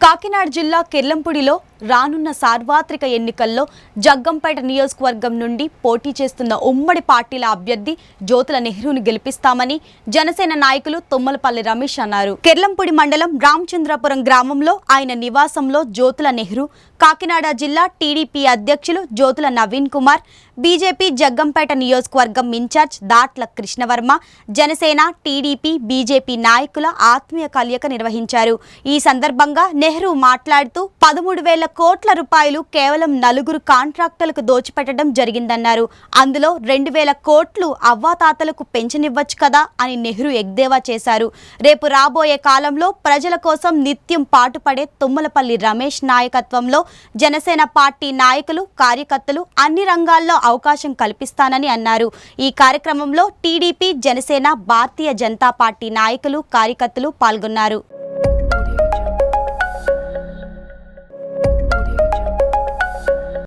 కాకినాడ జిల్లా కిర్లంపూడిలో రానున్న సార్వత్రిక ఎన్నికల్లో జగ్గంపేట నియోజకవర్గం నుండి పోటీ చేస్తున్న ఉమ్మడి పార్టీల అభ్యర్థి జ్యోతుల నెహ్రూను గెలిపిస్తామని జనసేన నాయకులు తుమ్మలపల్లి రమేష్ అన్నారు. కిర్లంపూడి మండలం రామచంద్రపురం గ్రామంలో ఆయన నివాసంలో జ్యోతుల నెహ్రూ, కాకినాడ జిల్లా టీడీపీ అధ్యక్షులు జ్యోతుల నవీన్ కుమార్, బీజేపీ జగ్గంపేట నియోజకవర్గం incharge Datla Krishnavarma, Janasena, TDP, BJP నాయకుల ఆత్మీయ కలయిక నిర్వహించారు. ఈ సందర్భంగా నెహ్రూ మాట్లాడుతూ 13,000 కోట్ల రూపాయలు కేవలం 4 కాంట్రాక్టులకు దోచిపెట్టడం జరిగిందన్నారు. అందులో 2,000 కోట్లు అవ్వాతాతలకు పెంచనివ్వచ్చు కదా అని నెహ్రూ ఎద్దేవా చేశారు. రేపు రాబోయే కాలంలో ప్రజల కోసం నిత్యం పాటుపడే తుమ్మలపల్లి రమేష్ నాయకత్వంలో జనసేన పార్టీ నాయకులు, కార్యకర్తలు అన్ని రంగాల్లో అవకాశం కల్పిస్తానని అన్నారు. ఈ కార్యక్రమంలో టీడీపీ, జనసేన, భారతీయ జనతా పార్టీ నాయకులు, కార్యకర్తలు పాల్గొన్నారు.